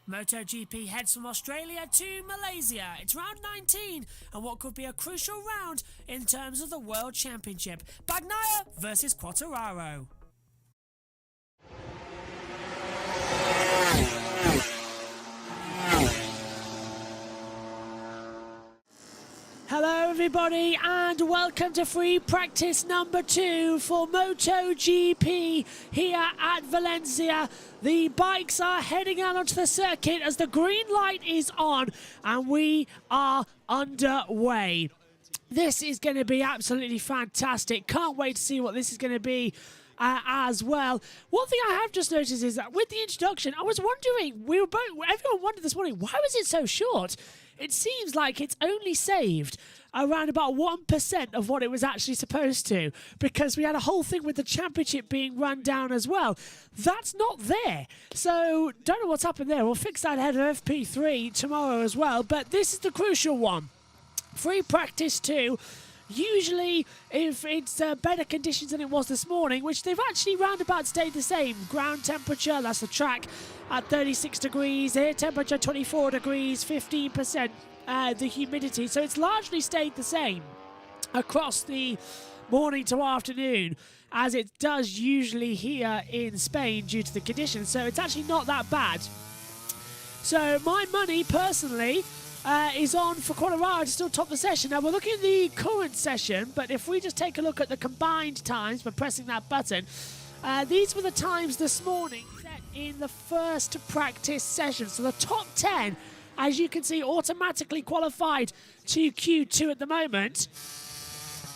MotoGP heads from Australia to Malaysia. It's round 19 and what could be a crucial round in terms of the World Championship. Bagnaia versus Quartararo. Hello everybody and welcome to free practice number 2 for MotoGP here at Valencia. The bikes are heading out onto the circuit as the green light is on and we are underway. This is going to be absolutely fantastic. Can't wait to see what this is going to be as well. One thing I have just noticed is that with the introduction, I was wondering, everyone wondered this morning, why was it so short? It seems like it's only saved around about 1% of what it was actually supposed to, because we had a whole thing with the championship being run down as well. That's not there. So, don't know what's happened there. We'll fix that ahead of FP3 tomorrow as well, but this is the crucial one. Free practice 2. Usually, if it's better conditions than it was this morning, which they've actually roundabout stayed the same. Ground temperature, that's the track, at 36 degrees. Air temperature, 24 degrees, 15% the humidity. So it's largely stayed the same across the morning to afternoon, as it does usually here in Spain due to the conditions. So it's actually not that bad. So my money, personally, is on for Quartararo to still top the session. Now, we're looking at the current session, but if we just take a look at the combined times by pressing that button, these were the times this morning set in the first practice session. So the top 10, as you can see, automatically qualified to Q2 at the moment.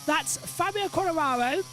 That's Fabio Quartararo,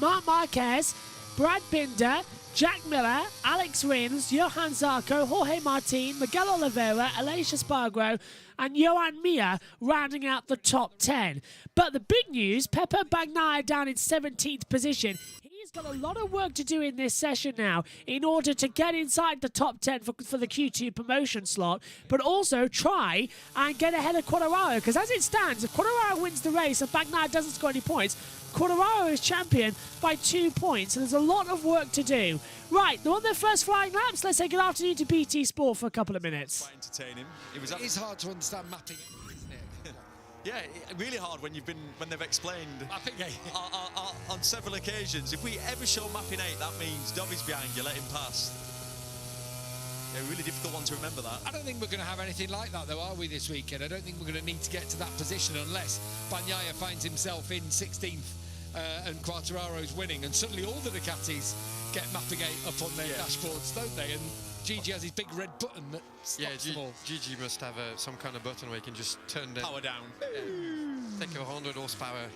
Marc Marquez, Brad Binder, Jack Miller, Alex Rins, Johan Zarco, Jorge Martin, Miguel Oliveira, Aleix Espargaro and Joan Mir rounding out the top 10. But the big news, Pepe Bagnaia down in 17th position. He's got a lot of work to do in this session now in order to get inside the top 10 for the Q2 promotion slot, but also try and get ahead of Quartararo, because as it stands, if Quartararo wins the race and Bagnaia doesn't score any points, Quartararo is champion by 2 points, and there's a lot of work to do. Right, they're on their first flying laps. Let's say good afternoon to BT Sport for a couple of minutes. Quite entertaining. It is hard to understand mapping, isn't it? Yeah, really hard when they've explained on several occasions. If we ever show mapping 8, that means Dovi's behind you, let him pass. Yeah, really difficult one to remember that. I don't think we're going to have anything like that, though, are we, this weekend? I don't think we're going to need to get to that position unless Bagnaia finds himself in 16th and Quartararo's winning, and suddenly all the Ducatis get mapping 8 up on their dashboards, don't they? And Gigi has his big red button that stops them all. Gigi must have some kind of button where he can just turn the power down. Take 100 horsepower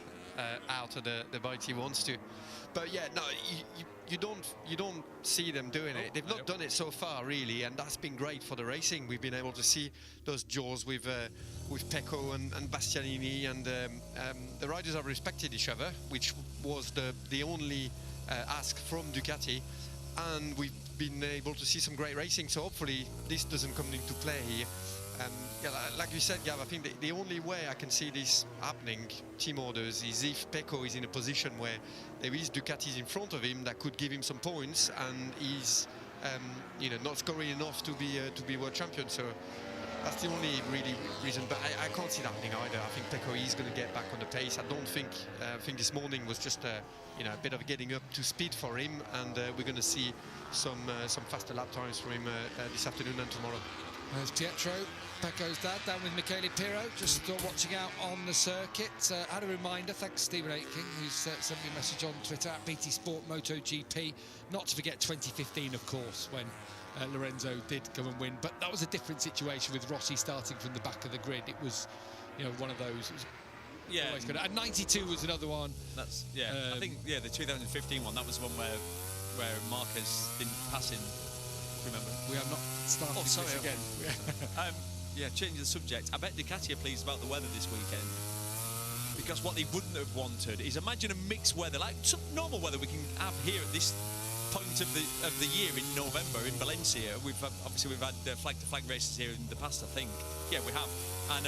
out of the bike he wants to. But yeah, no, you don't see them doing it. They've not done it so far, really, and that's been great for the racing. We've been able to see those jaws with Pecco and Bastianini, and the riders have respected each other, which was the only ask from Ducati, and we've been able to see some great racing. So hopefully this doesn't come into play here. Yeah, like you said, Gav, I think the only way I can see this happening, team orders, is if Pecco is in a position where there is Ducatis in front of him that could give him some points, and he's not scoring enough to be world champion. So that's the only really reason. But I can't see that happening either. I think Pecco is going to get back on the pace. I don't think. I think this morning was just a bit of getting up to speed for him, and we're going to see some faster lap times for him this afternoon and tomorrow. There's Pietro, Pecco's dad, down with Michele Pirro, just watching out on the circuit. Had a reminder, thanks Stephen Aitken, who's sent me a message on Twitter at BT Sport MotoGP, not to forget 2015, of course, when Lorenzo did come and win. But that was a different situation with Rossi starting from the back of the grid. It was, one of those. Yeah, always good. And 92 was another one. That's I think the 2015 one. That was one where Marquez didn't pass in. Remember, we are not starting this again. Changing the subject. I bet Ducati are pleased about the weather this weekend, because what they wouldn't have wanted is, imagine a mixed weather, like some normal weather we can have here at this point of the year in November in Valencia. We've had flag-to-flag races here in the past, I think. Yeah, we have, and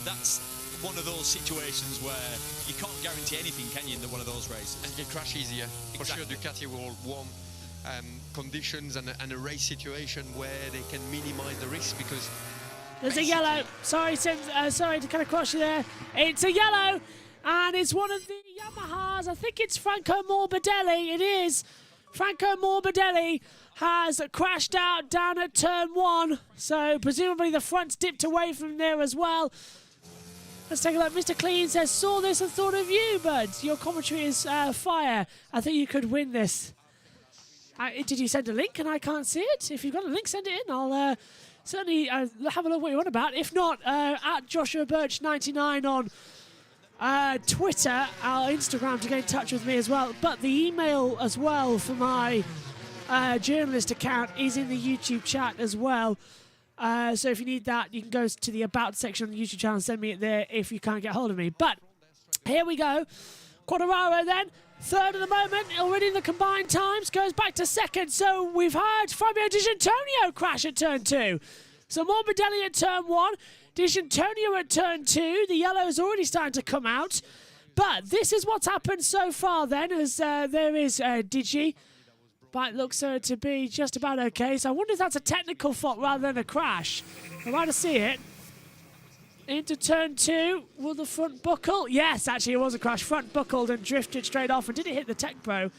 that's one of those situations where you can't guarantee anything, can you, in one of those races? And you crash easier. Exactly. For sure, Ducati will warm conditions and a race situation where they can minimize the risk, because there's a yellow. Sorry to kind of cross you there. It's a yellow, and it's one of the Yamahas. I think it's Franco Morbidelli. It is. Franco Morbidelli has crashed out down at turn 1, so presumably the front's dipped away from there as well. Let's take a look. Mr. Clean says, saw this and thought of you, bud. Your commentary is fire. I think you could win this. Did you send a link and I can't see it? If you've got a link, send it in. I'll certainly have a look what you're on about. If not, at Joshua Birch 99 on Twitter, our Instagram to get in touch with me as well. But the email as well for my journalist account is in the YouTube chat as well. So if you need that, you can go to the About section on the YouTube channel and send me it there if you can't get hold of me. But here we go. Quartararo then, third at the moment, already in the combined times, goes back to second. So we've had Fabio Di Giannantonio crash at turn 2. So Morbidelli at turn 1, Di Giannantonio at turn 2. The yellow is already starting to come out. But this is what's happened so far then, as there is Digi. Bike looks to be just about okay. So I wonder if that's a technical fault rather than a crash. I'd like to see it. Into turn 2. Will the front buckle? Yes, actually it was a crash. Front buckled and drifted straight off. And did it hit the Tech Pro?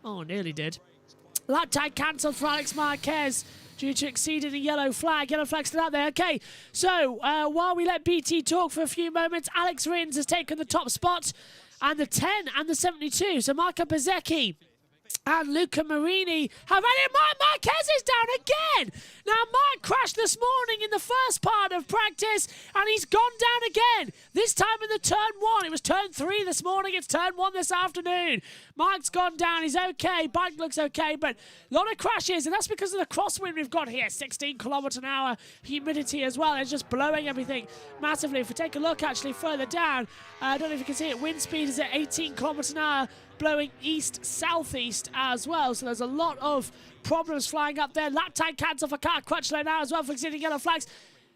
Oh, nearly did. Lap time cancelled for Alex Marquez due to exceeding the yellow flag. Yellow flag still out there. Okay, so while we let BT talk for a few moments, Alex Rins has taken the top spot. And the 10 and the 72. So Marco Bezzecchi and Luca Marini have had it. Marc Marquez is down again. Now, Marc crashed this morning in the first part of practice, and he's gone down again. This time in the turn 1. It was turn 3 this morning. It's turn 1 this afternoon. Marc's gone down. He's okay. Bike looks okay, but a lot of crashes, and that's because of the crosswind we've got here. 16 kilometre an hour humidity as well. It's just blowing everything massively. If we take a look actually further down, I don't know if you can see it. Wind speed is at 18 kilometres an hour. Blowing east-southeast as well, so there's a lot of problems flying up there. Lap time cancel for Carl Crutchlow now as well for exceeding yellow flags.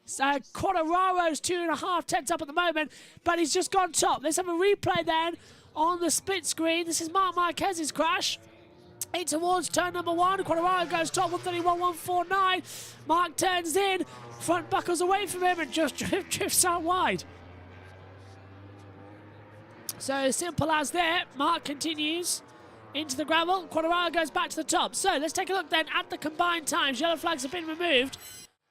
Quartararo's 2.5 tenths up at the moment, but he's just gone top. Let's have a replay then on the split screen. This is Marc Marquez's crash. In towards turn number 1. Quartararo goes top, 131.149. Marc turns in, front buckles away from him and just drifts out wide. So simple as there. Marc continues into the gravel. Quartararo goes back to the top. So let's take a look then at the combined times. Yellow flags have been removed.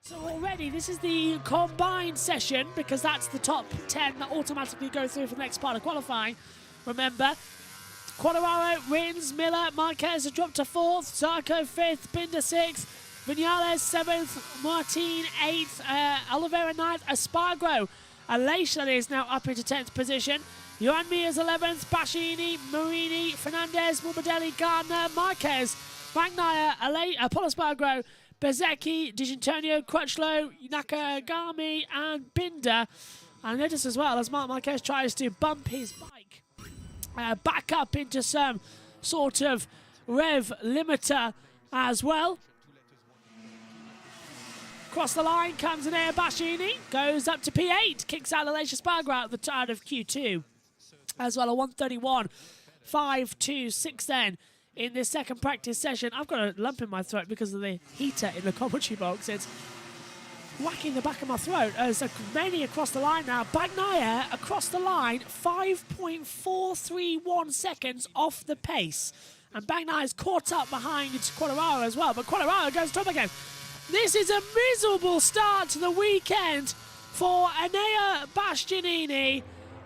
So already this is the combined session, because that's the top 10 that automatically go through for the next part of qualifying. Remember, Quartararo, Rins, Miller, Marquez have dropped to 4th, Zarco 5th, Binder 6th, Vinales 7th, Martin 8th, Oliveira 9th, Espargaro. Aleix is now up into 10th position. Joan Mir is 11th, Bastianini, Marini, Fernandez, Morbidelli, Gardner, Marquez, Bagnaia, Paul Espargaro, Bezzecchi, Di Giannantonio, Crutchlow, Nakagami and Binder. And notice as well as Marc Marquez tries to bump his bike back up into some sort of rev limiter as well. Across the line comes an air Bastianini, goes up to P8, kicks out Aleix Espargaro at the start of Q2. As well, a 131.526 then in this second practice session. I've got a lump in my throat because of the heater in the commentary box. It's whacking the back of my throat. So mainly across the line now. Bagnaia across the line, 5.431 seconds off the pace. And Bagnaia is caught up behind Quartararo as well. But Quartararo goes top again. This is a miserable start to the weekend for Enea Bastianini,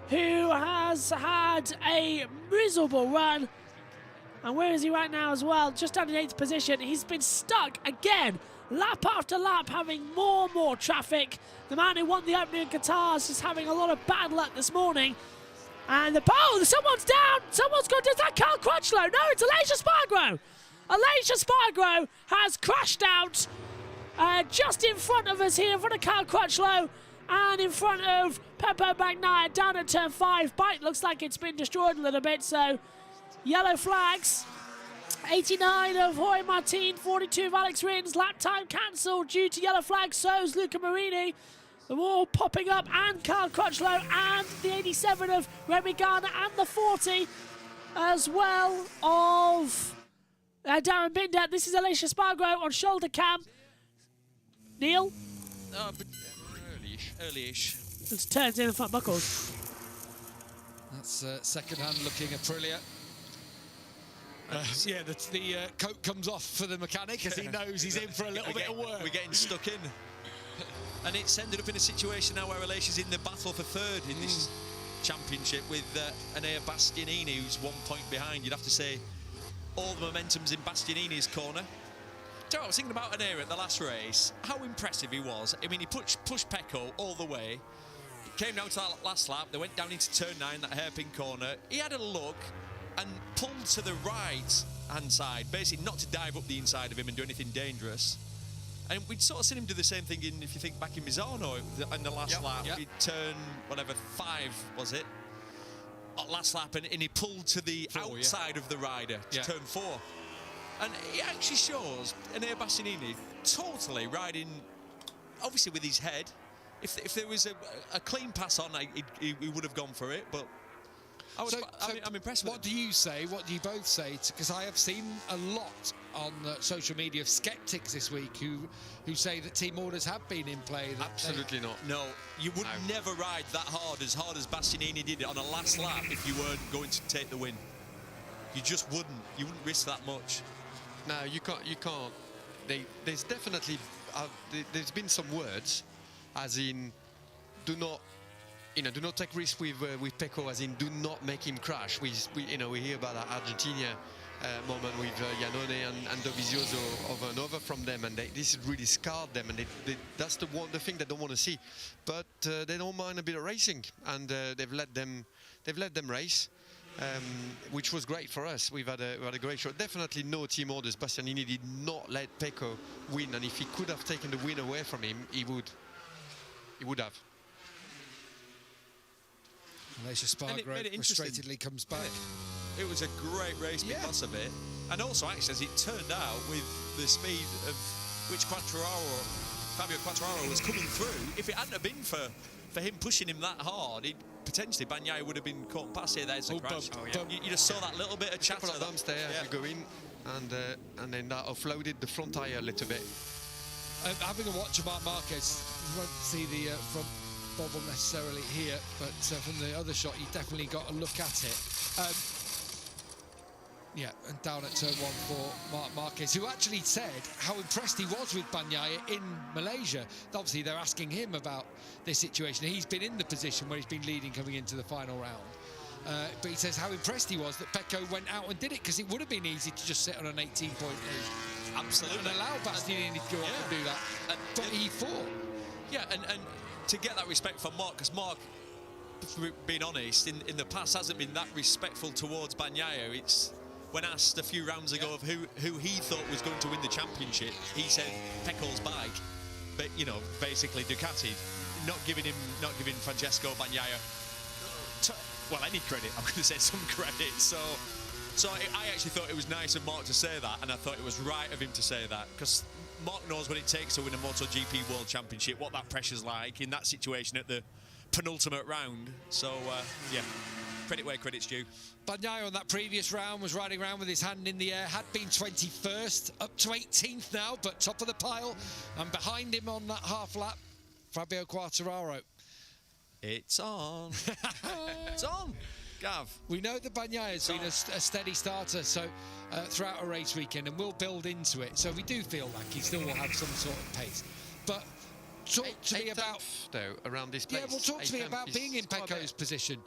who has had a miserable run. And where is he right now as well? Just down in 8th position. He's been stuck again, lap after lap, having more and more traffic. The man who won the opening Qatars is having a lot of bad luck this morning. And someone's down. Someone's gone. Is that Carl Crutchlow? No, it's Aleix Espargaro. Aleix Espargaro has crashed out just in front of us here, in front of Carl Crutchlow. And in front of Peppo Bagnaia down at turn 5. Bike looks like it's been destroyed a little bit, so yellow flags. 89 of Jorge Martin, 42 of Alex Rins. Lap time cancelled due to yellow flags, so's Luca Marini. The wall popping up, and Carl Crutchlow, and the 87 of Remy Gardner, and the 40 as well of Darren Binder. This is Alicia Spargo on shoulder cam. Neil? But early-ish. Just turns in the front buckles. That's second-hand looking Aprilia. Yeah, the coat comes off for the mechanic as he knows he's in for a little bit of work. We're getting stuck in. And it's ended up in a situation now where Alicia's in the battle for third in this championship with Enea Bastianini, who's 1 point behind. You'd have to say all the momentum's in Bastianini's corner. So I was thinking about Enea at the last race, how impressive he was. I mean, he pushed Pecco all the way. Came down to that last lap. They went down into turn 9, that hairpin corner. He had a look and pulled to the right-hand side, basically not to dive up the inside of him and do anything dangerous. And we'd sort of seen him do the same thing in, if you think back in Misano in the last lap. He'd turn, whatever, 5, was it? Last lap, and he pulled to the outside of the rider to turn 4. And it actually shows Enea Bastianini totally riding, obviously with his head. If there was a clean pass on, he would have gone for it, but I'm impressed with What do you say? What do you both say? Because I have seen a lot on social media of sceptics this week who say that team orders have been in play. Absolutely not. No, you would never ride that hard as Bastianini did it on a last lap if you weren't going to take the win. You just wouldn't. You wouldn't risk that much. No, you can't. There's definitely there's been some words, as in, do not take risks with Pecco, as in, do not make him crash. We hear about that Argentina moment with Iannone and Dovizioso over and over from them, and this has really scarred them, and that's the thing they don't want to see. But they don't mind a bit of racing, and they've let them race. Which was great for us. We've had a great show. Definitely no team orders. Bastianini did not let Pecco win, and if he could have taken the win away from him, he would have. Alicia Spargo frustratedly comes back. It was a great race because of it, and also actually, as it turned out, with the speed of which Fabio Quartararo was coming through, if it hadn't have been for him pushing him that hard, potentially Bagnaia would have been caught past here. There's a crash. You just saw that little bit of chatter. A bumps there as you go in, and then that offloaded the front tyre a little bit. Having a watch of Marc Marquez, you won't see the front bobble necessarily here, but from the other shot, you definitely got a look at it. And down at turn 1 for Marc Marquez, who actually said how impressed he was with Bagnaia in Malaysia. Obviously, they're asking him about this situation. He's been in the position where he's been leading coming into the final round. But he says how impressed he was that Pecco went out and did it, because it would have been easy to just sit on an 18-point lead. Absolutely. And allow Bastianini to go off and do that. But he fought. Yeah, and to get that respect from Marc, because Marc, being honest, in the past hasn't been that respectful towards Bagnaia. It's when asked a few rounds ago of who he thought was going to win the championship, he said Pecco's bike, but basically Ducati, not giving Francesco Bagnaia any credit. I'm going to say some credit. So I actually thought it was nice of Marc to say that, and I thought it was right of him to say that, because Marc knows what it takes to win a MotoGP World Championship, what that pressure's like in that situation at the penultimate round. So credit where credit's due. Bagnaia on that previous round was riding around with his hand in the air, had been 21st, up to 18th now, but top of the pile, and behind him on that half lap, Fabio Quartararo. It's on. It's on. Gav. We know that Bagnaia has been a steady starter throughout a race weekend, and will build into it, so we do feel like he still will have some sort of pace. But talk to me about around this place. Yeah, well, talk to me about being in Pecco's position.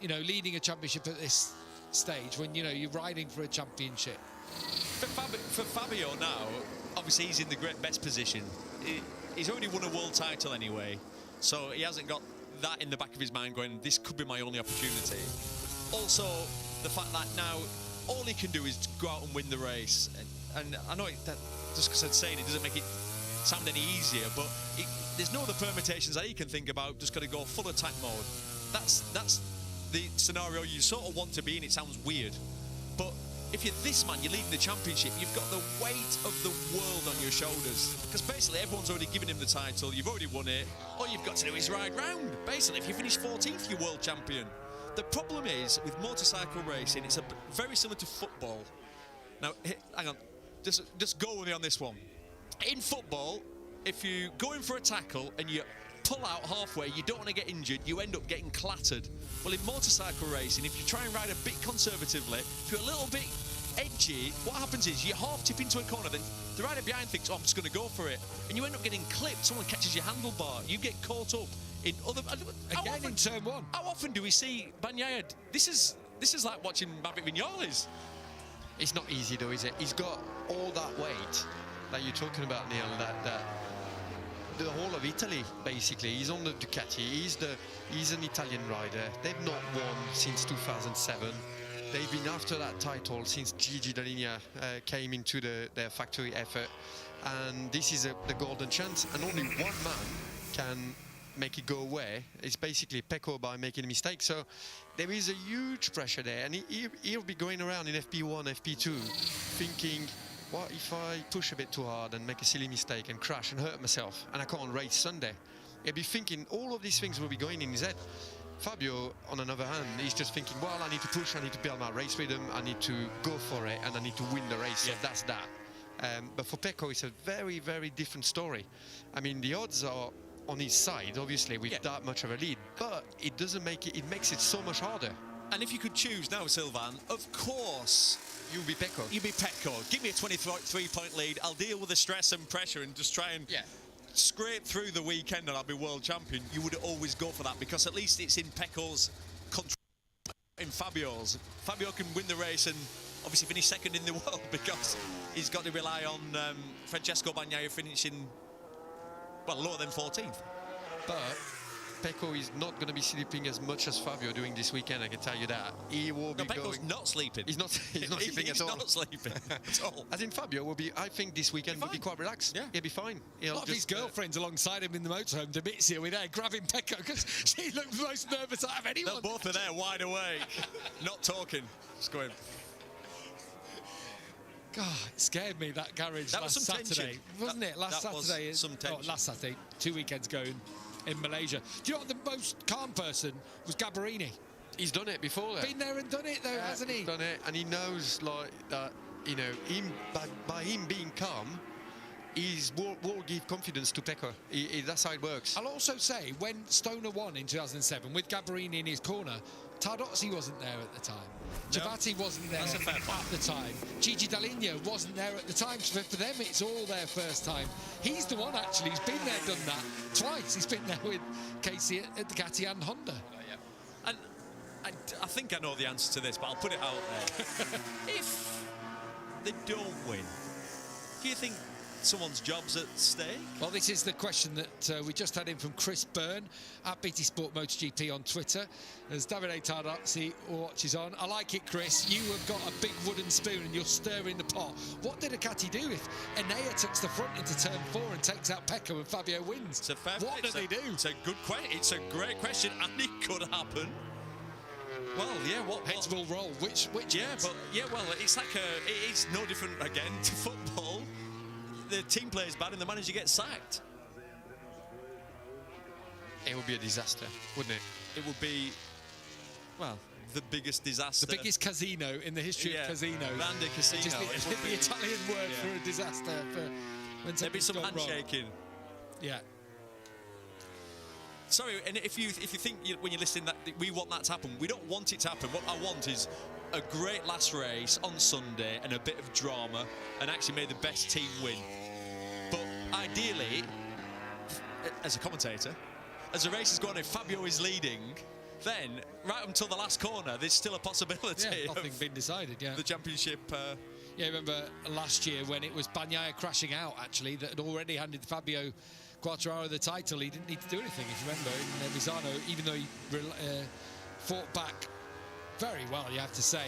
Leading a championship at this stage when you're riding for a championship. For Fabio now, obviously he's in the best position. He's already won a world title anyway, so he hasn't got that in the back of his mind going, this could be my only opportunity. Also, the fact that now all he can do is go out and win the race, and I know that just because I'm saying it doesn't make it sound any easier, but there's no other permutations that he can think about. Just got to go full attack mode. That's the scenario you sort of want to be in. It sounds weird, but if you're this man, you're leading the championship, you've got the weight of the world on your shoulders, because basically everyone's already given him the title, you've already won it, all you've got to do is ride round. Basically, if you finish 14th, you're world champion. The problem is, with motorcycle racing, it's very similar to football. Now, hang on. Just go with me on this one. In football, if you go in for a tackle and you pull out halfway, you don't want to get injured, you end up getting clattered. Well, in motorcycle racing, if you try and ride a bit conservatively, if you're a little bit edgy, what happens is you half tip into a corner, then the rider behind thinks, oh, I'm just going to go for it. And you end up getting clipped. Someone catches your handlebar. You get caught up in other... Again in turn one. How often do we see Bagnaia? This is like watching Maverick Viñales. It's not easy though, is it? He's got all that weight that you're talking about, Neil, that the whole of Italy, basically. He's on the Ducati. He's an Italian rider. They've not won since 2007. They've been after that title since Gigi Dall'Igna came into their factory effort. And this is the golden chance. And only one man can make it go away. It's basically Pecco by making a mistake. So there is a huge pressure there. And he'll be going around in FP1, FP2, thinking, what if I push a bit too hard and make a silly mistake and crash and hurt myself and I can't race Sunday? He'll be thinking all of these things will be going in his head. Fabio, on another hand, he's just thinking, well, I need to push, I need to build my race rhythm, I need to go for it, and I need to win the race. Yeah. So that's that. But for Pecco, it's a very, very different story. I mean, the odds are on his side, obviously, with that much of a lead, but it doesn't make it, it makes it so much harder. And if you could choose now, Sylvain, of course... You'll be Pecco. You'll be Pecco. Give me a 23-point lead. I'll deal with the stress and pressure and just try and scrape through the weekend and I'll be world champion. You would always go for that because at least it's in Pecco's control, in Fabio's. Fabio can win the race and obviously finish second in the world because he's got to rely on Francesco Bagnaia finishing, well, lower than 14th. But Pecco is not going to be sleeping as much as Fabio doing this weekend, I can tell you that. He will be Pecco's not sleeping. He's not sleeping at all. He's not sleeping at all. As in Fabio will be, I think this weekend will be quite relaxed. Yeah. He'll be fine. A lot of his girlfriends alongside him in the motorhome, Demizia, were there grabbing Pecco because she looked the most nervous out of anyone. They're both are there wide awake, not talking, just going... God, it scared me, that garage that last was some Saturday. Tension. Wasn't it? Last Saturday. Was some tension. Last Saturday, 2 weekends ago in Malaysia. Do you know what the most calm person was? Gabarini. He's done it before though. Been there and done it though, hasn't he? He's done it, and he knows like that, you know, by him being calm, will give confidence to Pecco. That's how it works. I'll also say, when Stoner won in 2007 with Gabarini in his corner, Tardozzi wasn't there at the time. No. Giovinazzi wasn't there at the time. Gigi Dall'Igna wasn't there at the time. So for them, it's all their first time. He's the one, actually, who's been there, done that twice. He's been there with Casey at Ducati and Honda. And I think I know the answer to this, but I'll put it out there. If they don't win, do you think someone's job's at stake? Well, this is the question that we just had in from Chris Byrne at BT Sport MotoGP on Twitter, as Davide Tardozzi watches on. I like it, Chris. You have got a big wooden spoon and you're stirring the pot. What did Ducati do if Enea takes the front into turn 4 and takes out Pecco and Fabio wins? It's a fair what do they do? It's a good question. It's a great question, and it could happen. Well, yeah, what heads will roll. Which yeah, heads? but yeah, well, it's like it is no different again to football. The team plays bad and the manager gets sacked. It would be a disaster, wouldn't it? It would be, well, the biggest disaster. The biggest casino in the history of casinos. Grande Casino. Just the Italian word for a disaster. For when maybe some handshaking. Wrong. Yeah. Sorry, and if you think when you're listening that we want that to happen, we don't want it to happen. What I want is a great last race on Sunday and a bit of drama, and actually may the best team win. But ideally, as a commentator, as the race is going on, if Fabio is leading, then right until the last corner, there's still a possibility. Yeah, nothing been decided. Yeah, the championship. Yeah, remember last year when it was Bagnaia crashing out, actually, that had already handed Fabio Quartararo the title. He didn't need to do anything, if you remember, in Misano, even though he fought back very well, you have to say,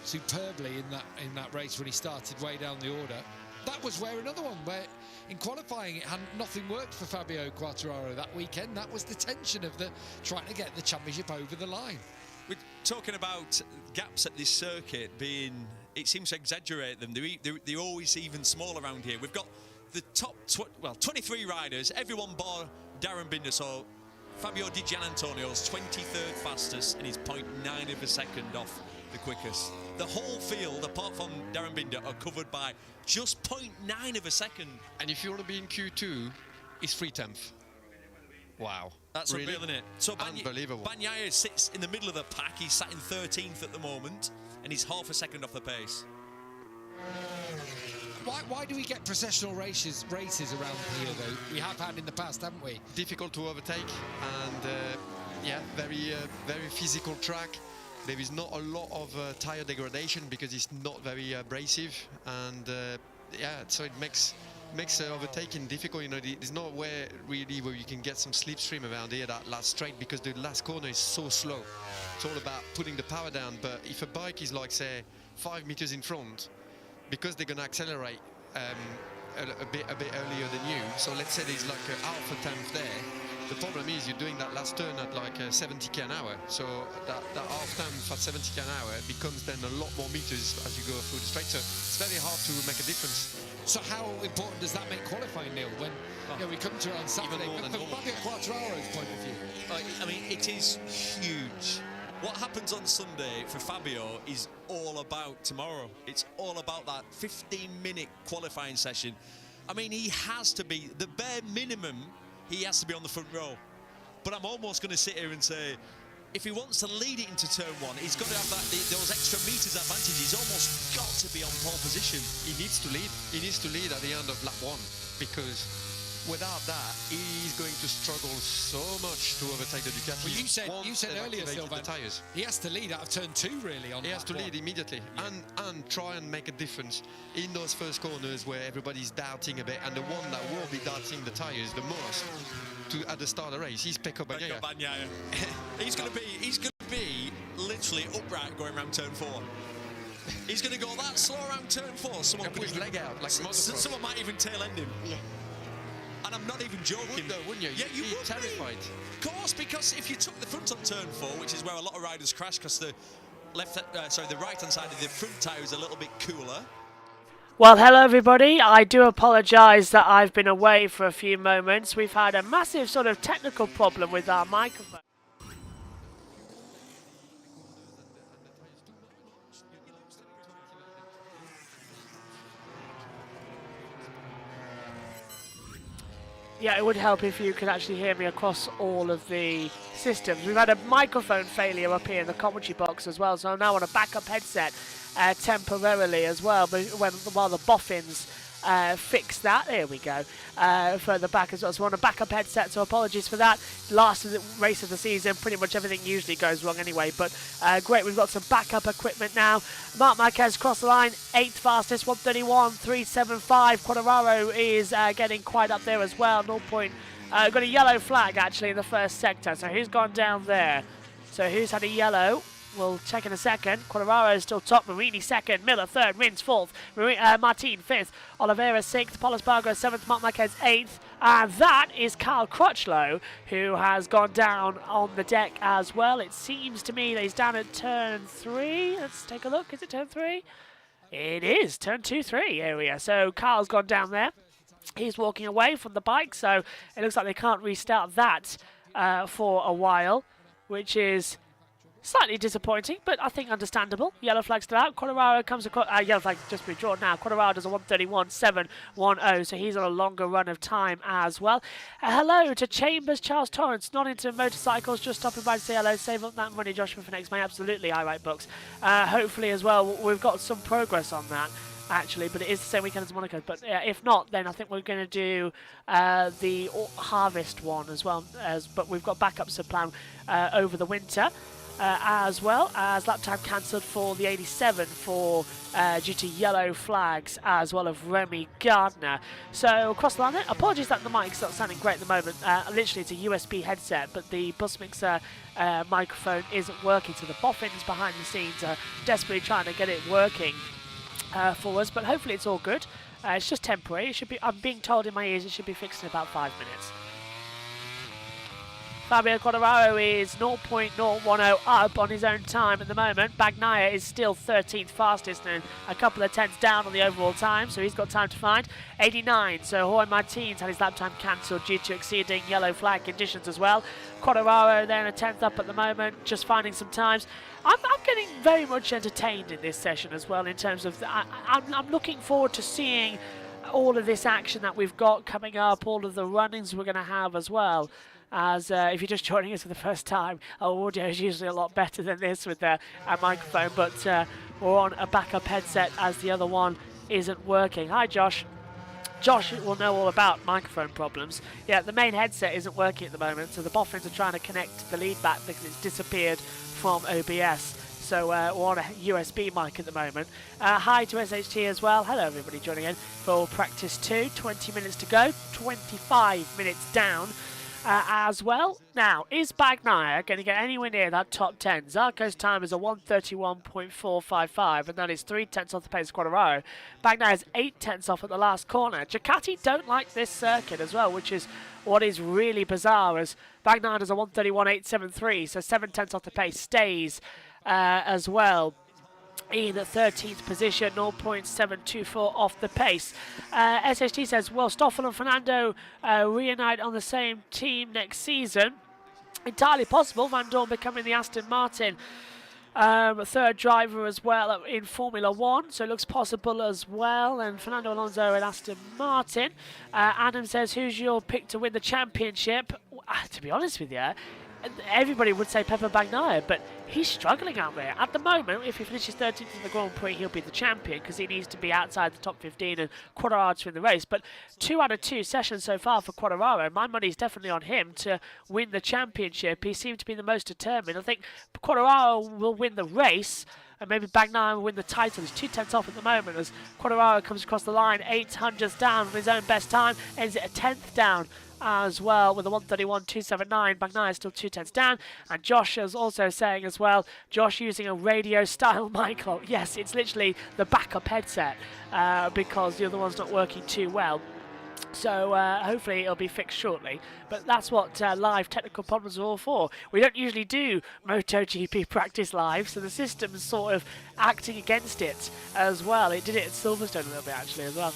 superbly in that race when he started way down the order. That was where another one, where in qualifying nothing worked for Fabio Quartararo that weekend. That was the tension of trying to get the championship over the line. We're talking about gaps at this circuit being, it seems to exaggerate them. They're always even smaller around here. We've got the top 23 riders, everyone bar Darren Binder, so Fabio Di Gianantonio's 23rd fastest and he's 0.9 of a second off the quickest. The whole field, apart from Darren Binder, are covered by just 0.9 of a second. And if you want to be in Q2, it's 3/10. Wow. That's really? unreal, isn't it? So Unbelievable. Bagnaia sits in the middle of the pack. He's sat in 13th at the moment, and he's half a second off the pace. Why do we get processional races around here, though? We have had in the past, haven't we? Difficult to overtake, and yeah, very physical track. There is not a lot of tire degradation because it's not very abrasive, and yeah, so it makes overtaking difficult. You know, there's nowhere really where you can get some slipstream around here, that last straight, because the last corner is so slow. It's all about putting the power down. But if a bike is like, say, 5 meters in front, because they're going to accelerate a bit earlier than you, so let's say there's like a half a tenth there, the problem is you're doing that last turn at like 70 k an hour, so that half tenth at 70 k an hour becomes then a lot more meters as you go through the straight, so it's very hard to make a difference. So how important does that make qualifying, Neil, when we come to it on Saturday? Even more than From normal. Fabio Quartararo's point of view. I mean, it is huge. What happens on Sunday for Fabio is all about tomorrow. It's all about that 15-minute qualifying session. I mean, he has to be, the bare minimum, he has to be on the front row. But I'm almost going to sit here and say, if he wants to lead it into turn one, he's got to have those extra meters advantage. He's almost got to be on pole position. He needs to lead. He needs to lead at the end of lap 1, because without that, he's going to struggle so much to overtake the Ducati. Well, you said Once earlier, they've activated Sylvain, the tires. he has to lead out of turn 2, really. He has to lead immediately and try and make a difference in those first corners where everybody's doubting a bit, and the one that will be doubting the tires the most at the start of the race, he's Pecco Bagnaia. He's going to be literally upright going around turn 4. He's going to go that slow around turn 4. Someone Put his leg out like a motocross. Someone might even tail end him. Yeah. And I'm not even joking. Wouldn't you? Yeah, you You'd be would terrified. Of course, because if you took the front on turn 4, which is where a lot of riders crash, because the the right-hand side of the front tyre is a little bit cooler. Well, hello everybody. I do apologise that I've been away for a few moments. We've had a massive sort of technical problem with our microphone. Yeah, it would help if you could actually hear me across all of the systems. We've had a microphone failure up here in the commentary box as well, so I'm now on a backup headset temporarily as well, but while the boffins fix that. There we go. Further back as well. So we're on a backup headset, so apologies for that. Last race of the season, pretty much everything usually goes wrong anyway, but great, we've got some backup equipment now. Marc Marquez crossed the line, 8th fastest, 1:31.375. Quartararo is getting quite up there as well. Got a yellow flag actually in the first sector, so who's gone down there? So who's had a yellow? We'll check in a second. Quartararo is still top. Marini second. Miller third. Rins fourth. Martin fifth. Oliveira sixth. Paul Espargaro seventh. Marc Marquez eighth. And that is Cal Crutchlow, who has gone down on the deck as well. It seems to me that he's down at turn 3. Let's take a look. Is it turn 3? It is. Turn 2, 3 area. So Carl's gone down there. He's walking away from the bike. So it looks like they can't restart that for a while, which is slightly disappointing, but I think understandable. Yellow flag still out. Quartararo comes across. Yellow flag just been drawn now. Quartararo does a 1:31.710, so he's on a longer run of time as well. Hello to Chambers, Charles Torrance, not into motorcycles, just stopping by to say hello. Save up that money, Joshua, for next May. Absolutely, I write books. Hopefully as well, we've got some progress on that, actually, but it is the same weekend as Monaco. But if not, then I think we're going to do the Harvest one as well. But we've got backups to plan over the winter. As well as lap time cancelled for the 87 due to yellow flags as well of Remy Gardner. So across the line there, apologies that the mic's not sounding great at the moment. Literally it's a USB headset, but the bus mixer microphone isn't working, so the boffins behind the scenes are desperately trying to get it working for us, but hopefully it's all good. It's just temporary. It should be, I'm being told in my ears, it should be fixed in about 5 minutes. Fabio Quartararo is 0.010 up on his own time at the moment. Bagnaia is still 13th fastest and a couple of tenths down on the overall time, so he's got time to find. 89, so Jorge Martins had his lap time cancelled due to exceeding yellow flag conditions as well. Quartararo then a tenth up at the moment, just finding some times. I'm getting very much entertained in this session as well in terms of, I'm looking forward to seeing all of this action that we've got coming up, all of the runnings we're going to have as well. As if you're just joining us for the first time, our audio is usually a lot better than this with our microphone, but we're on a backup headset as the other one isn't working. Hi, Josh. Josh will know all about microphone problems. Yeah, the main headset isn't working at the moment, so the boffins are trying to connect the lead back because it's disappeared from OBS. So we're on a USB mic at the moment. Hi to SHT as well. Hello, everybody joining in for practice 2. 20 minutes to go, 25 minutes down. As well. Now, is Bagnaia going to get anywhere near that top 10? Zarco's time is a 1:31.455, and that is 3 tenths off the pace of Quartararo. Bagnaia is 8 tenths off at the last corner. Ducati don't like this circuit as well, which is what is really bizarre, as Bagnaia does a 1:31.873, so 7 tenths off the pace, stays as well in the 13th position, 0.724 off the pace. SHT says, will Stoffel and Fernando reunite on the same team next season? Entirely possible. Van Dorn becoming the Aston Martin third driver as well in Formula 1, so it looks possible as well. And Fernando Alonso and Aston Martin. Adam says, who's your pick to win the championship? To be honest with you, everybody would say Pepe Bagnaia, but he's struggling out there. At the moment, if he finishes 13th in the Grand Prix, he'll be the champion because he needs to be outside the top 15 and Quartararo to win the race. But 2 out of 2 sessions so far for Quartararo. My money's definitely on him to win the championship. He seemed to be the most determined. I think Quartararo will win the race, and maybe Bagnaia will win the title. He's 2 tenths off at the moment as Quartararo comes across the line, 800ths down from his own best time, ends it a 10th down as well with a 1:31.279. Bagnaia is still 2 tenths down, and Josh is also saying as well, Josh using a radio style mic. Yes, it's literally the backup headset because the other one's not working too well. So hopefully it'll be fixed shortly. But that's what live technical problems are all for. We don't usually do MotoGP practice live, so the system's sort of acting against it as well. It did it at Silverstone a little bit actually as well.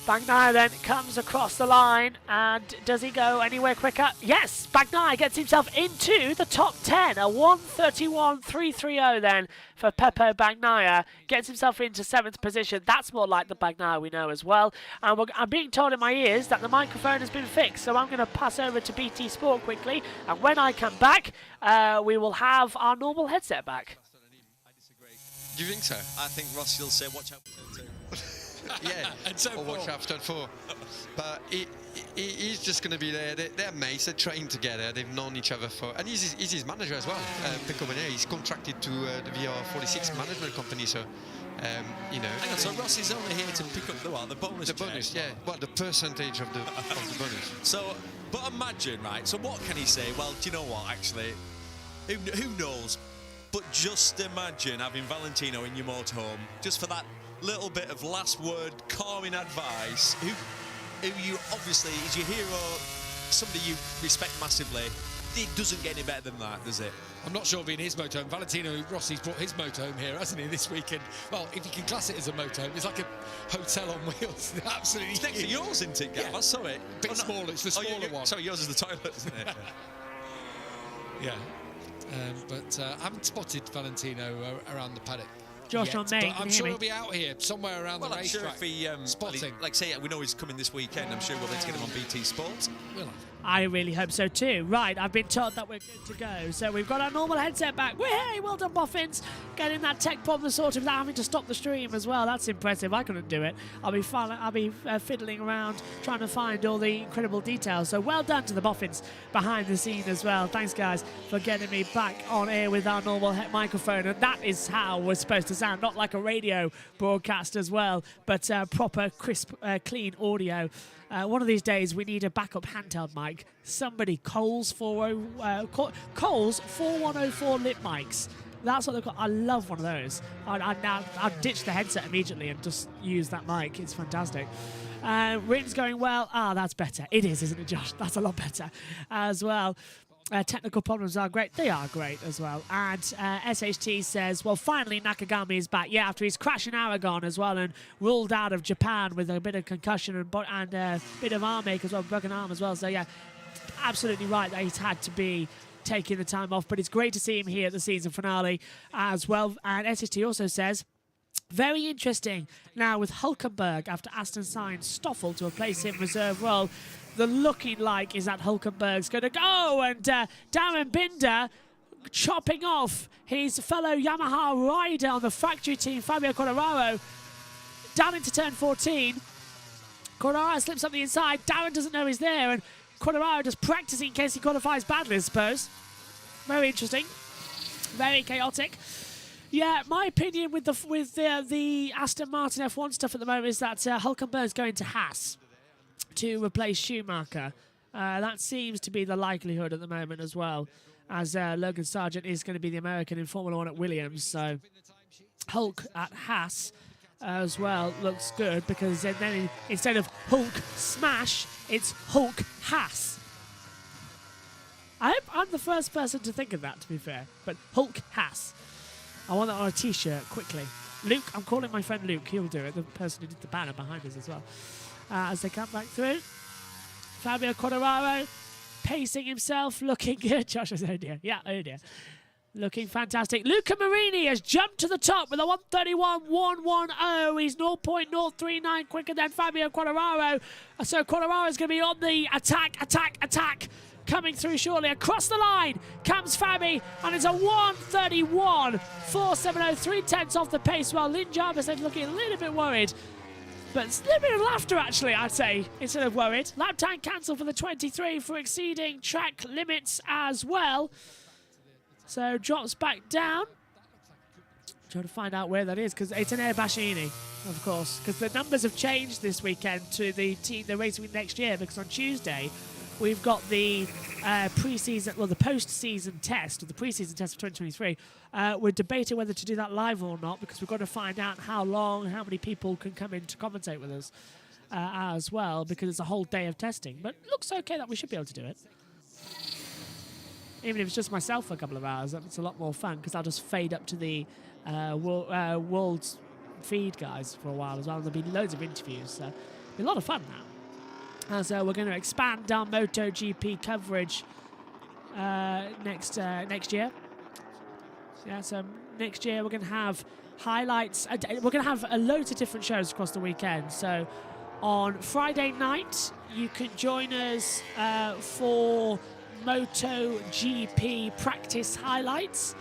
Bagnaia then comes across the line, and does he go anywhere quicker? Yes, Bagnaia gets himself into the top 10, a 1:31.330 then for Pepe Bagnaia, gets himself into 7th position. That's more like the Bagnaia we know as well. And I'm being told in my ears that the microphone has been fixed, so I'm going to pass over to BT Sport quickly, and when I come back, we will have our normal headset back. Do you think so? I think Rossi will say, watch out for turn 2. Yeah, And so or watch out for turn 4. But he's just going to be there. They're mates. They're trained together. They've known each other for, and he's his manager as well. Pecco Bagnaia. He's contracted to the VR46 management company. So, you know. Hang on, so Rossi's only here to pick up the bonus. The bonus, yeah. Well, the percentage of the bonus. So, but imagine, right? So what can he say? Well, do you know what? Actually, who knows? But just imagine having Valentino in your motorhome just for that little bit of last word calming advice, who you obviously is your hero, somebody you respect massively. It doesn't get any better than that, does it? I'm not sure being his motorhome. Valentino Rossi's brought his motorhome here, hasn't he, this weekend? Well, if you can class it as a motorhome, it's like a hotel on wheels. Absolutely. It's next to yours, isn't it, Gav? Yeah. I saw it. A bit smaller, it's the smaller one. Sorry, yours is the toilet, isn't it? Yeah. But I haven't spotted Valentino around the paddock. Josh yet, on main, but I'm sure he'll be out here somewhere around the I'm sure racetrack. if he, spotting. like say, we know he's coming this weekend. I'm sure we'll be able to get him on BT Sport. Will I? I really hope so too. Right, I've been told that we're good to go. So we've got our normal headset back. Hey, well done, Boffins. Getting that tech problem sorted without having to stop the stream as well. That's impressive. I couldn't do it. I'll be fiddling around trying to find all the incredible details. So well done to the Boffins behind the scene as well. Thanks, guys, for getting me back on air with our normal microphone. And that is how we're supposed to sound. Not like a radio broadcast as well, but proper, crisp, clean audio. One of these days, we need a backup handheld mic. Somebody, Coles 4104 lip mics. That's what they've got. I love one of those. I'd ditch the headset immediately and just use that mic. It's fantastic. Written going well. That's better. It is, isn't it, Josh? That's a lot better as well. technical problems are great. They are great as well. And SHT says, well, finally Nakagami is back. Yeah, after he's crashed in Aragon as well and ruled out of Japan with a bit of concussion and a bit of arm ache as well, broken arm as well. So, yeah, absolutely right that he's had to be taking the time off. But it's great to see him here at the season finale as well. And SHT also says, very interesting now with Hulkenberg after Aston signed Stoffel to replace him reserve role. The looking like is that Hulkenberg's going to go, and Darren Binder chopping off his fellow Yamaha rider on the factory team, Fabio Quartararo, down into turn 14. Quartararo slips up the inside. Darren doesn't know he's there, and Quartararo just practicing in case he qualifies badly, I suppose. Very interesting. Very chaotic. Yeah, my opinion with the Aston Martin F1 stuff at the moment is that Hulkenberg's going to Haas to replace Schumacher. That seems to be the likelihood at the moment as well, as Logan Sargent is going to be the American in Formula 1 at Williams. So Hulk at Haas as well looks good, because then instead of Hulk Smash, it's Hulk Haas. I hope I'm the first person to think of that, to be fair, but Hulk Haas. I want that on a t-shirt quickly. Luke, I'm calling my friend Luke, he'll do it, the person who did the banner behind us as well. As they come back through. Fabio Quartararo pacing himself, looking good. Josh says, oh dear. Yeah, oh dear. Looking fantastic. Luca Marini has jumped to the top with a 131.110. He's 0.039 quicker than Fabio Quartararo. So Quartararo is going to be on the attack. Coming through shortly. Across the line comes Fabi, and it's a 131.470, 3/10 off the pace, while Lynn Jarvis is looking a little bit worried. But it's a little bit of laughter, actually, I'd say, instead of worried. Lap time cancelled for the 23 for exceeding track limits as well. So drops back down. Trying to find out where that is, because it's an Air Bassini, of course, because the numbers have changed this weekend to the race week next year, because on Tuesday we've got the the post-season test, or the pre-season test for 2023. We're debating whether to do that live or not, because we've got to find out how many people can come in to commentate with us as well, because it's a whole day of testing. But it looks okay that we should be able to do it. Even if it's just myself for a couple of hours, it's a lot more fun, because I'll just fade up to the world feed guys for a while as well, and there'll be loads of interviews. So it'll be a lot of fun now. As we're going to expand our MotoGP coverage next year. Yeah, so next year we're going to have highlights. We're going to have loads of different shows across the weekend. So on Friday night, you can join us for MotoGP practice highlights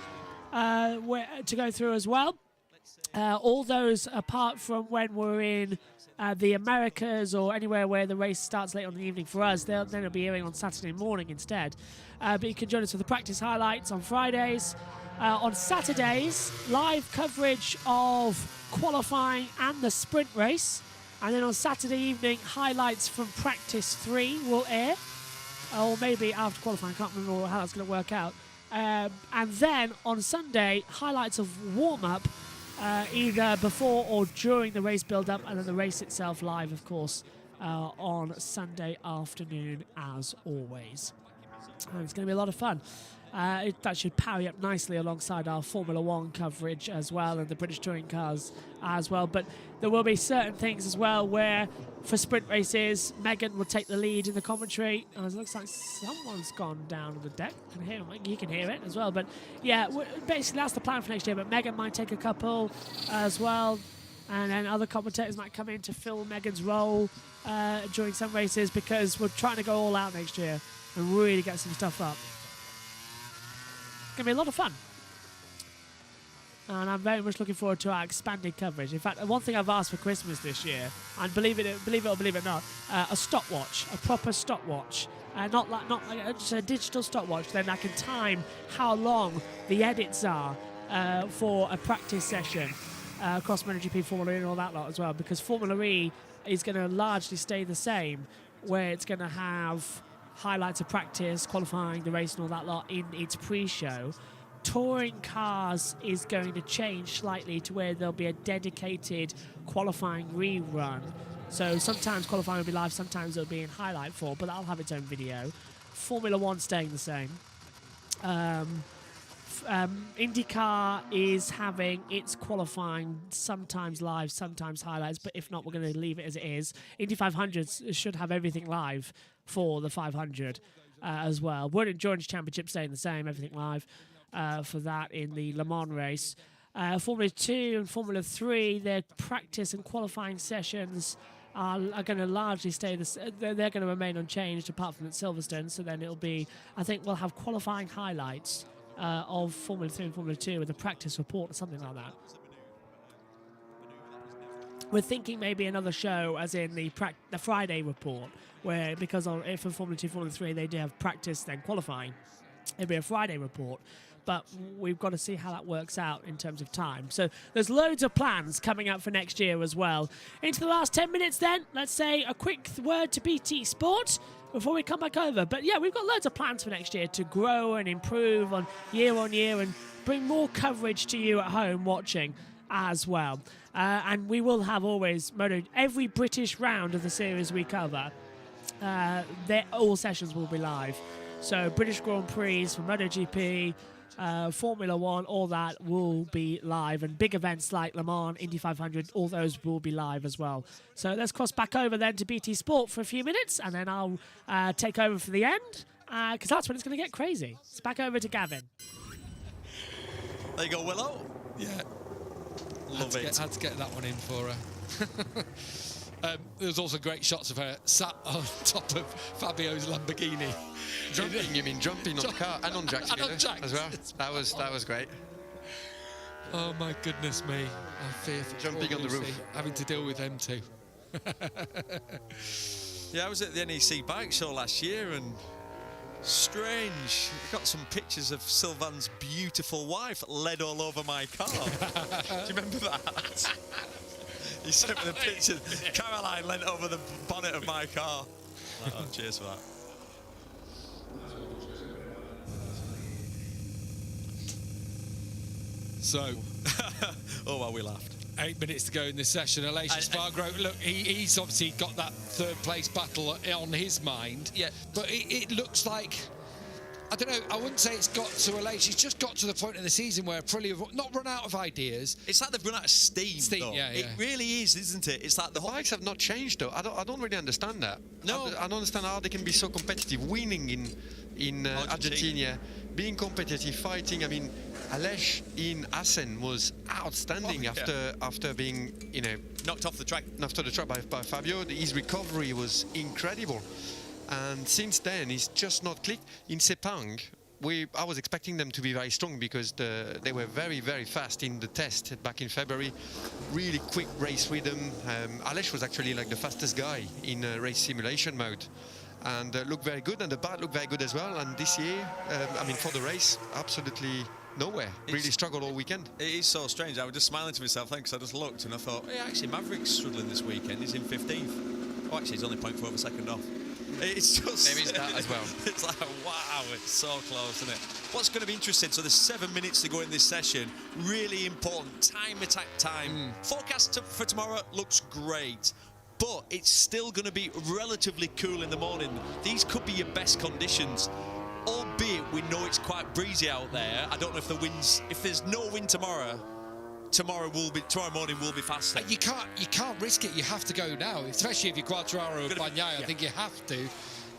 to go through as well. All those apart from when we're in the Americas or anywhere where the race starts late on in the evening for us, then it'll be airing on Saturday morning instead. But you can join us for the practice highlights on Fridays. On Saturdays, live coverage of qualifying and the sprint race. And then on Saturday evening, highlights from practice 3 will air. Or maybe after qualifying, I can't remember how that's going to work out. And then on Sunday, highlights of warm-up, either before or during the race build-up, and then the race itself live, of course, on Sunday afternoon, as always. And it's going to be a lot of fun. That should parry up nicely alongside our Formula 1 coverage as well, and the British Touring Cars as well. But there will be certain things as well where, for sprint races, Megan will take the lead in the commentary. It looks like someone's gone down on the deck. I can hear him. You can hear it as well. But yeah, basically that's the plan for next year. But Megan might take a couple as well. And then other commentators might come in to fill Megan's role during some races, because we're trying to go all out next year and really get some stuff up. It's going to be a lot of fun. And I'm very much looking forward to our expanded coverage. In fact, one thing I've asked for Christmas this year, and believe it or believe it not, a stopwatch, a proper stopwatch. Not like just a digital stopwatch, then I can time how long the edits are for a practice session across MotoGP, Formula E and all that lot as well, because Formula E is going to largely stay the same, where it's going to have highlights of practice, qualifying, the race and all that lot in its pre-show. Touring Cars is going to change slightly to where there'll be a dedicated qualifying rerun. So sometimes qualifying will be live, sometimes it'll be in highlight form, but that'll have its own video. Formula 1 staying the same. IndyCar is having its qualifying sometimes live, sometimes highlights, but if not, we're going to leave it as it is. Indy 500s should have everything live for the 500 as well. World Endurance Championship staying the same, everything live for that in the Le Mans race. Formula 2 and Formula 3, their practice and qualifying sessions are going to largely stay they're going to remain unchanged apart from at Silverstone. So then it'll be, I think we'll have qualifying highlights of Formula 3 and Formula 2 with a practice report or something like that. We're thinking maybe another show as in the Friday report, where because if for Formula 2, Formula 3 they do have practice then qualifying, it'll be a Friday report. But we've got to see how that works out in terms of time. So there's loads of plans coming up for next year as well. Into the last 10 minutes then, let's say a quick word to BT Sport before we come back over. But yeah, we've got loads of plans for next year to grow and improve on year and bring more coverage to you at home watching as well. And we will have always every British round of the series we cover. All sessions will be live. So British Grand Prix for MotoGP, Formula 1, all that will be live, and big events like Le Mans, Indy 500, all those will be live as well. So let's cross back over then to BT Sport for a few minutes, and then I'll take over for the end, because that's when it's going to get crazy. It's back over to Gavin. There you go, Willow. Yeah. Love it. Had to get that one in for her. There's also great shots of her sat on top of Fabio's Lamborghini. Jumping on the car and on Jack's And on Jack's. as well. That was great. Oh my goodness me! I fear for Jumping poor on the Lucy, roof. having to deal with them too. Yeah, I was at the NEC bike show last year and strange. I got some pictures of Sylvan's beautiful wife led all over my car. Do you remember that? He sent me the picture. Caroline leant over the bonnet of my car. Oh, cheers for that. So, Oh, well, we laughed. 8 minutes to go in this session. Aleix Spargo, look, he's obviously got that third place battle on his mind. Yeah. But it looks like, I don't know, I wouldn't say it's got to Aleix. He's just got to the point in the season where probably have not run out of ideas. It's like they've run out of steam, though. Yeah. It really is, isn't it? It's like the whole... Bikes have not changed though. I don't really understand that. No. I don't understand how they can be so competitive, winning in Argentina, being competitive, fighting. I mean, Aleix in Assen was outstanding after being, knocked off the track. After the track by Fabio. His recovery was incredible. And since then, he's just not clicked. In Sepang, I was expecting them to be very strong because they were very, very fast in the test back in February. Really quick race rhythm. Aleix was actually like the fastest guy in race simulation mode. And looked very good, and the bike looked very good as well. And this year, for the race, absolutely nowhere. Really struggled all weekend. It is so strange. I was just smiling to myself then because I just looked and I thought, hey, actually, Maverick's struggling this weekend. He's in 15th. Oh, actually, he's only 0.4 of a second off. It's just... There is that as well. It's like, wow, it's so close, isn't it? What's going to be interesting, so there's 7 minutes to go in this session. Really important. Time attack time. Forecast for tomorrow looks great. But it's still going to be relatively cool in the morning. These could be your best conditions. Albeit we know it's quite breezy out there. I don't know if the winds... If there's no wind tomorrow morning will be faster. You can't risk it. You have to go now, especially if you're Quartararo or Bagnaia. I think you have to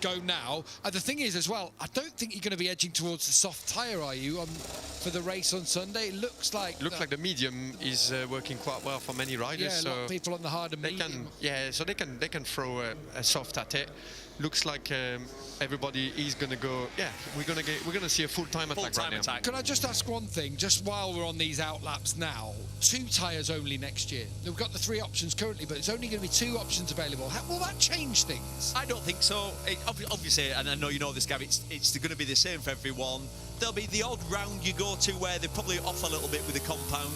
go now. And the thing is as well, I don't think you're going to be edging towards the soft tyre, are you, for the race on Sunday? It looks like The medium is working quite well for many riders. Yeah, a lot of people on the harder medium. So they can throw a soft at it. Looks like everybody is going to go. Yeah, we're going to see a full-time attack right now. Can I just ask one thing, just while we're on these outlaps now? 2 tyres only next year. We've got the 3 options currently, but it's only going to be 2 options available. How will that change things? I don't think so. Obviously, and I know you know this, Gav, it's going to be the same for everyone. There'll be the odd round you go to where they probably off a little bit with the compound,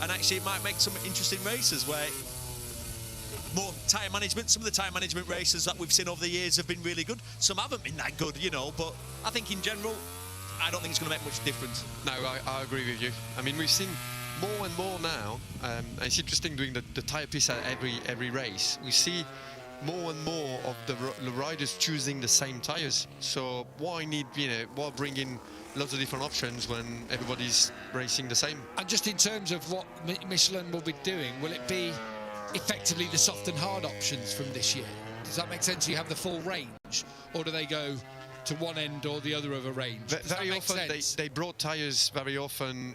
and actually it might make some interesting races where more tyre management. Some of the tyre management races that we've seen over the years have been really good. Some haven't been that good, but I think in general, I don't think it's going to make much difference. No, I agree with you. I mean, we've seen more and more now. It's interesting doing the tyre piece at every race. We see more and more of the riders choosing the same tires. So why bring in lots of different options when everybody's racing the same? And just in terms of what Michelin will be doing, will it be effectively the soft and hard options from this year? Does that make sense? You have the full range, or do they go to one end or the other of a range? Very often they brought tyres very often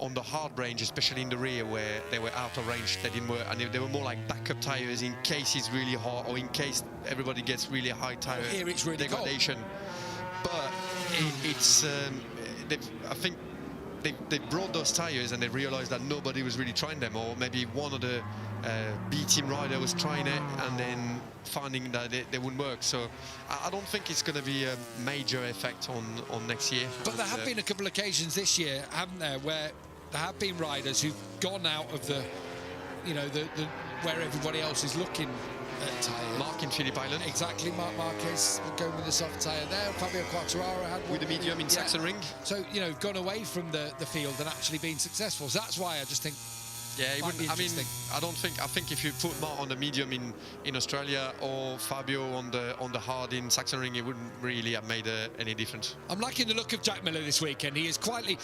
on the hard range, especially in the rear where they were out of range, they didn't work, and they were more like backup tyres in case it's really hot or in case everybody gets really high tyre Here it's really degradation. But I think they brought those tyres and they realised that nobody was really trying them, or maybe one of the B team rider was trying it and then finding that they wouldn't work. So I don't think it's going to be a major effect on next year. But there have been a couple of occasions this year, haven't there, where there have been riders who've gone out of the where everybody else is looking at tyres. Mark in Phillip Island. Exactly, Marc Marquez going with the soft tyre there. Fabio Quartararo had one with the medium in Sachsenring. So, gone away from the field and actually been successful. So that's why I just think, yeah, I think if you put Mark on the medium in Australia or Fabio on the hard in Sachsenring, it wouldn't really have made any difference. I'm liking the look of Jack Miller this weekend. He is quietly...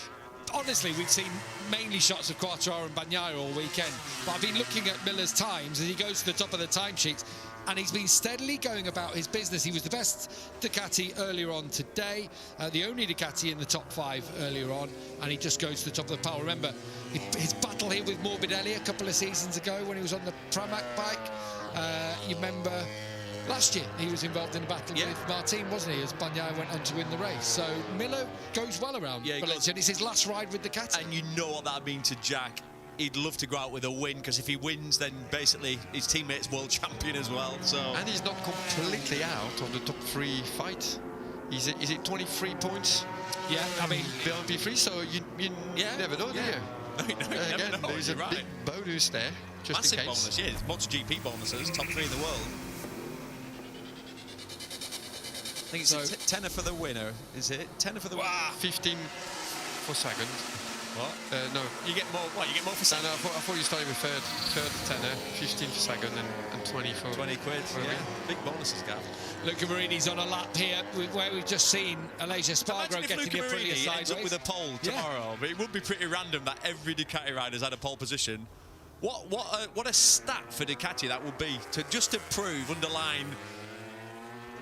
Honestly, we've seen mainly shots of Quartararo and Bagnaia all weekend, but I've been looking at Miller's times as he goes to the top of the timesheets, and he's been steadily going about his business. He was the best Ducati earlier on today, the only Ducati in the top 5 earlier on, and he just goes to the top of the pile. Remember his battle here with Morbidelli a couple of seasons ago when he was on the Pramac bike. You remember last year he was involved in a battle with Martin, wasn't he, as Bagnaia went on to win the race. So Miller goes well around Valencia, and it's his last ride with Ducati. And you know what that means to Jack. He'd love to go out with a win, because if he wins, then basically his teammate's world champion as well. So, and he's not completely out of the top 3 fight. Is it 23 points? Yeah, I mean, behind P3, so you never know, do you? Again, there's a big bonus there, just massive in case. bonus, yeah. MotoGP bonuses, top 3 in the world. I think it's a tenner for the winner, is it? Tenner for the winner? 15 for second. What? No. You get more. What? You get more for second? No, I thought you started with third tenner, 15 for second, and 20 for 20 quid. Yeah. Big bonuses, Gav. Luca Marini's on a lap here, where we've just seen Aleix Espargaro getting a pretty sideways. Ends up with a pole tomorrow, but it would be pretty random that every Ducati rider's had a pole position. What a stat for Ducati that would be, to prove, underline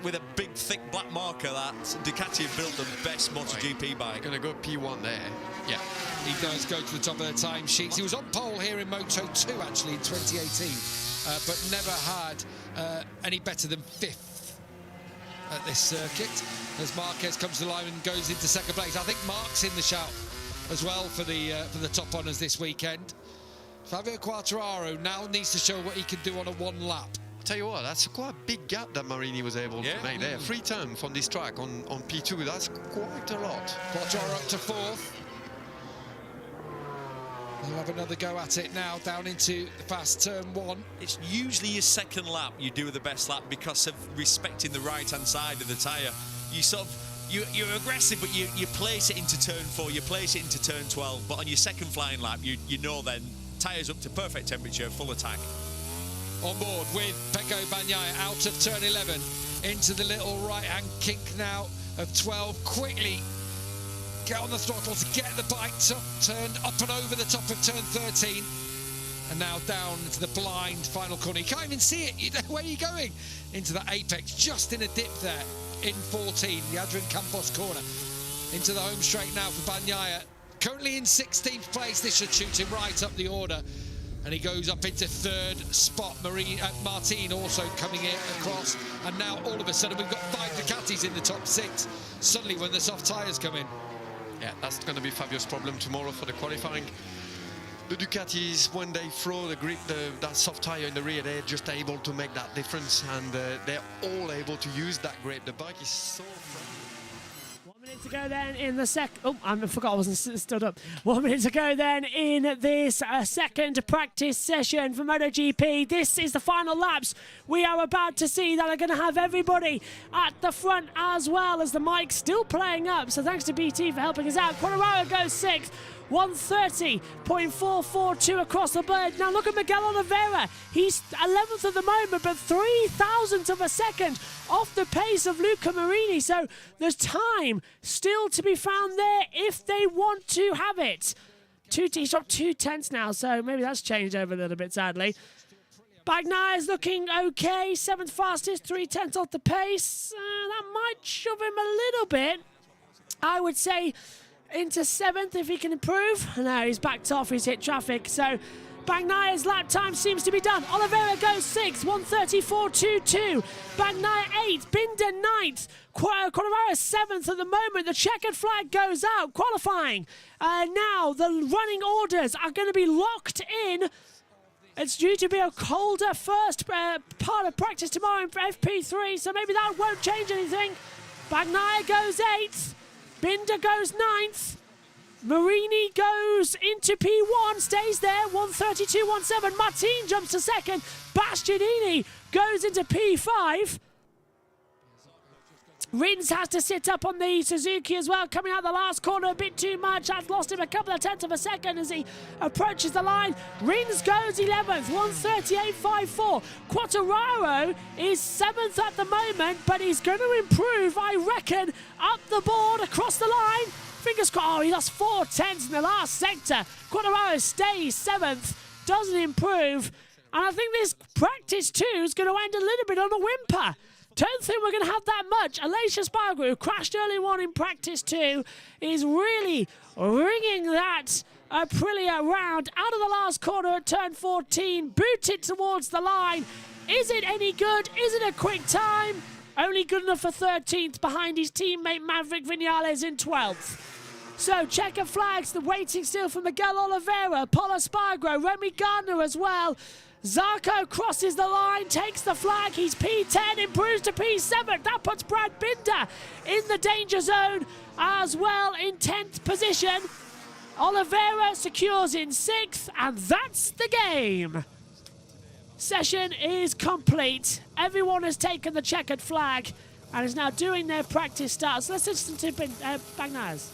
with a big thick black marker that Ducati have built the best MotoGP bike. Going to go P1 there. Yeah. He does go to the top of the timesheets. He was on pole here in Moto2 actually in 2018, but never had any better than 5th at this circuit. As Marquez comes to the line and goes into second place. I think Mark's in the shout as well for the top honours this weekend. Fabio Quartararo now needs to show what he can do on a one lap. Tell you what, that's quite a big gap that Marini was able to make there. 3 turns from this track on P2, that's quite a lot. Quartararo up to 4th. He'll have another go at it now, down into the fast turn 1. It's usually your second lap you do the best lap because of respecting the right-hand side of the tyre. You sort of, you're aggressive, but you place it into turn 4, you place it into turn 12, but on your second flying lap, you know then, tyres up to perfect temperature, full attack. On board with Pecco Bagnaia out of turn 11 into the little right-hand kink now of 12. Quickly get on the throttle to get the bike turned up and over the top of turn 13. And now down into the blind final corner. You can't even see it. Where are you going? Into the apex, just in a dip there in 14, the Adrian Campos corner. Into the home straight now for Bagnaia. Currently in 16th place, this should shoot him right up the order. And he goes up into 3rd spot. Martin also coming in across. And now all of a sudden we've got 5 Ducatis in the top 6. Suddenly when the soft tyres come in. Yeah, that's going to be Fabio's problem tomorrow for the qualifying. The Ducatis, when they throw the grip, that soft tyre in the rear, they're just able to make that difference. And they're all able to use that grip. The bike is so friendly. 1 minute to go then in the I forgot I wasn't stood up. 1 minute to go then in this second practice session for MotoGP. This is the final laps we are about to see that are going to have everybody at the front as well, as the mic's still playing up. So thanks to BT for helping us out. Quartararo goes 6th. 130.442 across the board. Now look at Miguel Oliveira. He's 11th at the moment, but 3,000th of a second off the pace of Luca Marini. So there's time still to be found there if they want to have it. He's dropped 2/10 now, so maybe that's changed over a little bit, sadly. Bagnaia is looking okay, 7th fastest, 3/10 off the pace. That might shove him a little bit, I would say, into 7th if he can improve. No, he's backed off, he's hit traffic, so Bagnaia's lap time seems to be done. Oliveira goes 6th, 134.22. Bagnaia 8th, Binder 9th. Quartararo 7th at the moment. The checkered flag goes out, qualifying. Now the running orders are going to be locked in. It's due to be a colder first part of practice tomorrow in FP3, so maybe that won't change anything. Bagnaia goes 8th. Binder goes 9th. Marini goes into P1, stays there, 132.17. Martin jumps to 2nd. Bastianini goes into P5. Rins has to sit up on the Suzuki as well, coming out the last corner a bit too much. Has lost him a couple of tenths of a second as he approaches the line. Rins goes 11th, 138.54. Quartararo is 7th at the moment, but he's going to improve, I reckon, up the board, across the line. Fingers crossed. Oh, he lost 4 tenths in the last sector. Quartararo stays 7th, doesn't improve. And I think this practice 2 is going to end a little bit on a whimper. Don't think we're going to have that much. Aleix Espargaro, who crashed early on in practice 2, is really ringing that Aprilia round out of the last corner at turn 14. Booted towards the line. Is it any good? Is it a quick time? Only good enough for 13th behind his teammate Maverick Vinales in 12th. So checker flags, the waiting still for Miguel Oliveira, Pol Espargaro, Remy Gardner as well. Zarco crosses the line, takes the flag, he's P10, improves to P7. That puts Brad Binder in the danger zone as well in 10th position. Oliveira secures in 6th, and that's the game. Session is complete. Everyone has taken the checkered flag and is now doing their practice starts. Let's listen to Bagnaia's.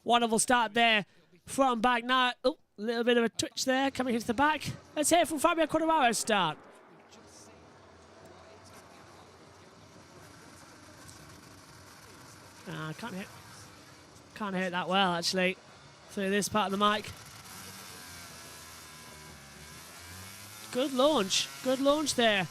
Wonderful start there from Bagnaia. Oh, a little bit of a twitch there coming into the back. Let's hear from Fabio Quartararo's start. Can't hear it that well, actually, through this part of the mic. Good launch there.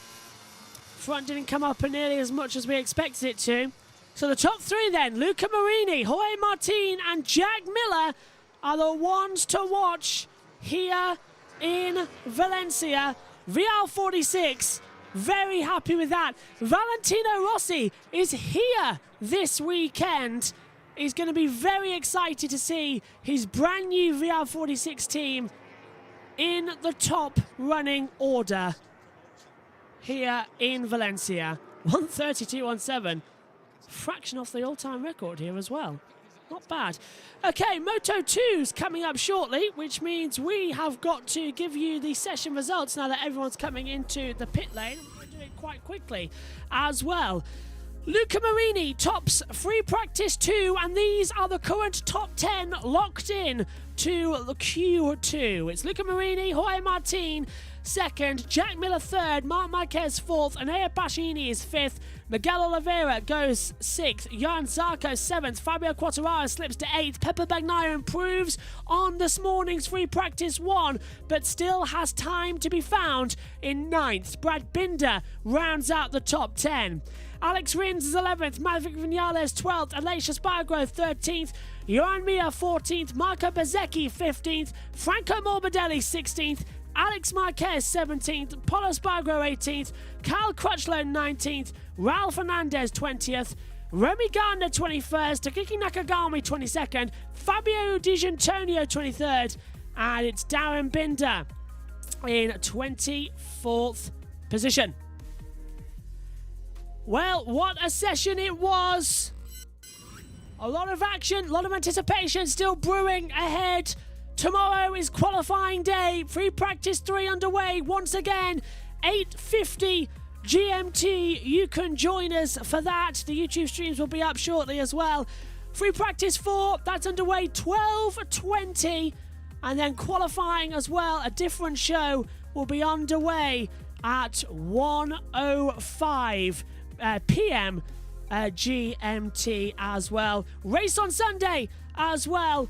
Front didn't come up nearly as much as we expected it to. So the top 3 then, Luca Marini, Jorge Martin and Jack Miller are the ones to watch here in Valencia. VR46, very happy with that. Valentino Rossi is here this weekend. He's going to be very excited to see his brand new VR46 team in the top running order here in Valencia. 132.17. Fraction off the all-time record here as well. Not bad. Okay, Moto 2's coming up shortly, which means we have got to give you the session results now that everyone's coming into the pit lane. We're doing it quite quickly as well. Luca Marini tops free practice 2, and these are the current top 10 locked in to the Q2. It's Luca Marini, Jorge Martin 2nd, Jack Miller 3rd, Marc Marquez 4th, Enea Bastianini is 5th, Miguel Oliveira goes 6th, Johan Zarco 7th, Fabio Quartararo slips to 8th, Pepper Bagnaia improves on this morning's free practice 1, but still has time to be found in 9th. Brad Binder rounds out the top 10. Alex Rins is 11th, Maverick Vinales 12th, Aleix Espargaro 13th, Johan Mir 14th, Marco Bezzecchi 15th, Franco Morbidelli 16th, Alex Marquez 17th, Pol Espargaro 18th, Kyle Crutchlow 19th, Ralph Hernandez 20th, Remy Gardner 21st, Takaki Nakagami 22nd, Fabio Di Giannantonio 23rd, and it's Darren Binder in 24th position. Well, what a session it was. A lot of action, a lot of anticipation still brewing ahead. Tomorrow is qualifying day. Free practice 3 underway once again. 8:50 GMT. You can join us for that. The YouTube streams will be up shortly as well. Free practice 4, that's underway 12:20. And then qualifying as well, a different show will be underway at 1:05 p.m. GMT as well. Race on Sunday as well.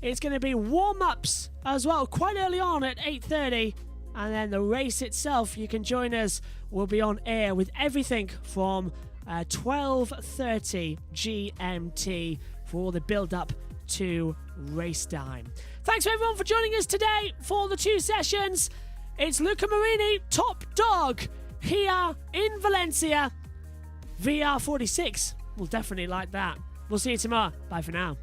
It's going to be warm-ups as well, quite early on at 8:30. And then the race itself, you can join us, will be on air with everything from 12:30 GMT for all the build-up to race time. Thanks for everyone for joining us today for the 2 sessions. It's Luca Marini, top dog, here in Valencia. VR46 will definitely like that. We'll see you tomorrow. Bye for now.